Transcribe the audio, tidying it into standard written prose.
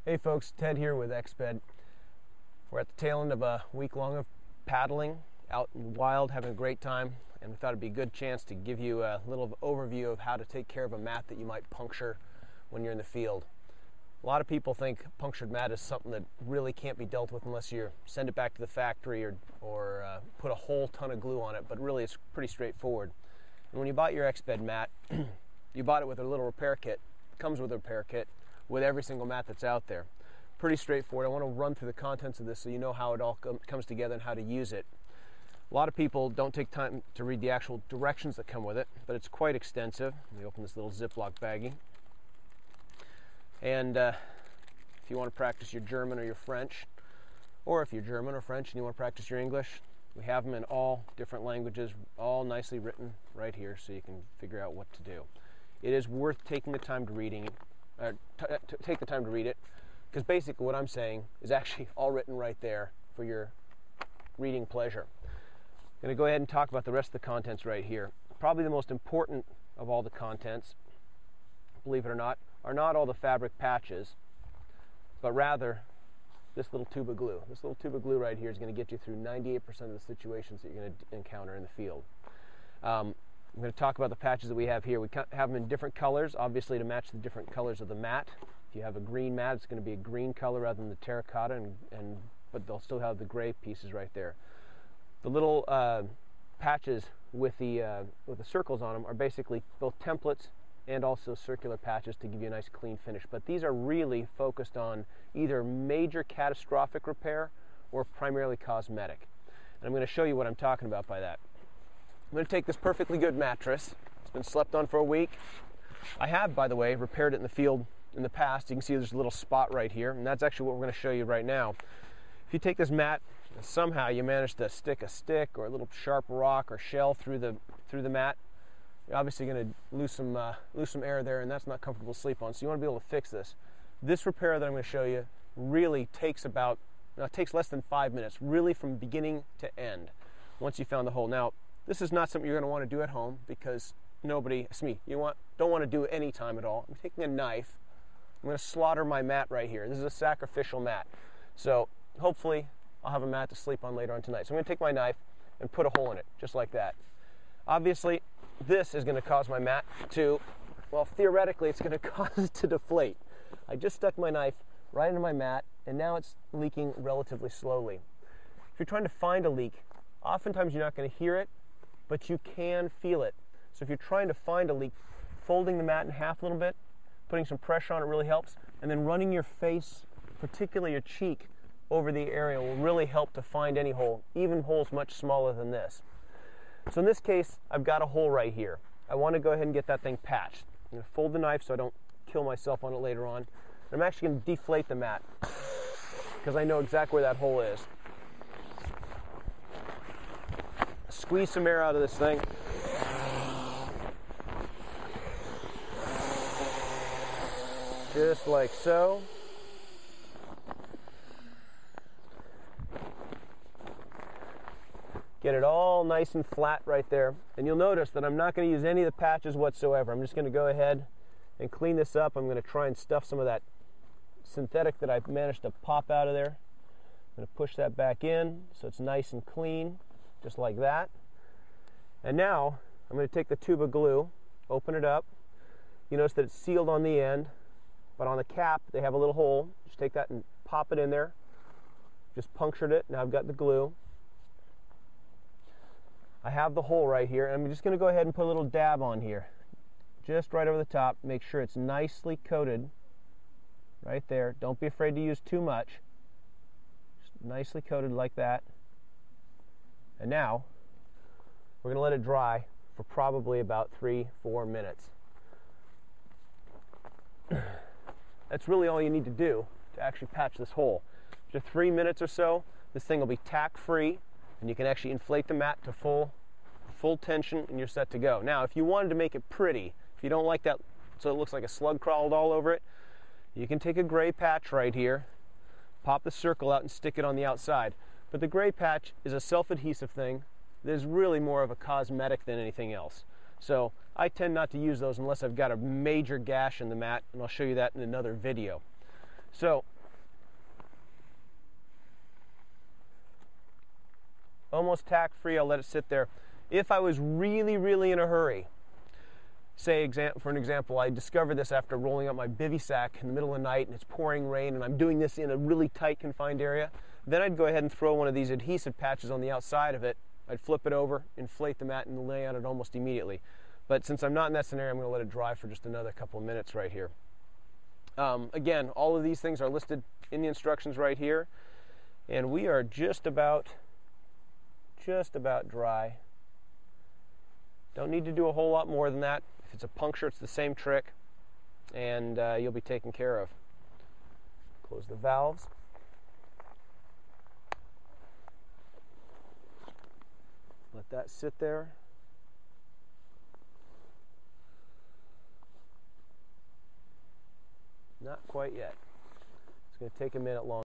Hey folks, Ted here with Exped. We're at the tail end of a week long of paddling out in the wild, having a great time, and we thought it'd be a good chance to give you a little overview of how to take care of a mat that you might puncture when you're in the field. A lot of people think punctured mat is something that really can't be dealt with unless you send it back to the factory or put a whole ton of glue on it, but really it's pretty straightforward. And when you bought your Exped mat, you bought it with a little repair kit. It comes with a repair kit with every single mat that's out there. Pretty straightforward. I want to run through the contents of this so you know how it all comes together and how to use it. A lot of people don't take time to read the actual directions that come with it, but it's quite extensive. Let me open this little Ziploc baggie. And if you want to practice your German or your French, or if you're German or French and you want to practice your English, we have them in all different languages, all nicely written right here so you can figure out what to do. It is worth taking the time to take the time to read it, because basically what I'm saying is actually all written right there for your reading pleasure. I'm going to go ahead and talk about the rest of the contents right here. Probably the most important of all the contents, believe it or not, are not all the fabric patches, but rather this little tube of glue. This little tube of glue right here is going to get you through 98% of the situations that you're going to encounter in the field. I'm going to talk about the patches that we have here. We have them in different colors, obviously to match the different colors of the mat. If you have a green mat, it's going to be a green color rather than the terracotta, but they'll still have the gray pieces right there. The little patches with the circles on them are basically both templates and also circular patches to give you a nice clean finish. But these are really focused on either major catastrophic repair or primarily cosmetic. And I'm going to show you what I'm talking about by that. I'm going to take this perfectly good mattress. It's been slept on for a week. I have, by the way, repaired it in the field in the past. You can see there's a little spot right here, and that's actually what we're going to show you right now. If you take this mat and somehow you manage to stick a stick or a little sharp rock or shell through the mat, you're obviously going to lose some air there, and that's not comfortable to sleep on. So you want to be able to fix this. This repair that I'm going to show you really takes less than 5 minutes, really from beginning to end, once you found the hole. Now, this is not something you're going to want to do at home because don't want to do it any time at all. I'm taking a knife. I'm going to slaughter my mat right here. This is a sacrificial mat. So hopefully I'll have a mat to sleep on later on tonight. So I'm going to take my knife and put a hole in it, just like that. Obviously, this is going to cause my mat to, well, theoretically, it's going to cause it to deflate. I just stuck my knife right into my mat, and now it's leaking relatively slowly. If you're trying to find a leak, oftentimes you're not going to hear it, but you can feel it. So if you're trying to find a leak, folding the mat in half a little bit, putting some pressure on it really helps, and then running your face, particularly your cheek, over the area will really help to find any hole, even holes much smaller than this. So in this case, I've got a hole right here. I want to go ahead and get that thing patched. I'm going to fold the knife so I don't kill myself on it later on. And I'm actually going to deflate the mat because I know exactly where that hole is. Squeeze some air out of this thing. Just like so. Get it all nice and flat right there. And you'll notice that I'm not going to use any of the patches whatsoever. I'm just going to go ahead and clean this up. I'm going to try and stuff some of that synthetic that I've managed to pop out of there. I'm going to push that back in so it's nice and clean, just like that. And now I'm going to take the tube of glue, open it up. You notice that it's sealed on the end, but on the cap they have a little hole. Just take that and pop it in there. Just punctured it. Now I've got the glue. I have the hole right here, and I'm just going to go ahead and put a little dab on here. Just right over the top. Make sure it's nicely coated right there. Don't be afraid to use too much. Just nicely coated like that. And now we're going to let it dry for probably about 3-4 minutes. That's really all you need to do to actually patch this hole. After 3 minutes or so, this thing will be tack-free, and you can actually inflate the mat to full tension, and you're set to go. Now, if you wanted to make it pretty, if you don't like that so it looks like a slug crawled all over it, you can take a gray patch right here, pop the circle out and stick it on the outside. But the gray patch is a self-adhesive thing that is really more of a cosmetic than anything else. So I tend not to use those unless I've got a major gash in the mat, and I'll show you that in another video. So, almost tack-free, I'll let it sit there. If I was really, really in a hurry, say, for an example, I discovered this after rolling up my bivy sack in the middle of the night and it's pouring rain and I'm doing this in a really tight, confined area, then I'd go ahead and throw one of these adhesive patches on the outside of it. I'd flip it over, inflate the mat, and lay on it almost immediately. But since I'm not in that scenario, I'm going to let it dry for just another couple of minutes right here. Again, all of these things are listed in the instructions right here, and we are just about dry. Don't need to do a whole lot more than that. If it's a puncture, it's the same trick, and you'll be taken care of. Close the valves. Let that sit there. Not quite yet. It's going to take a minute longer.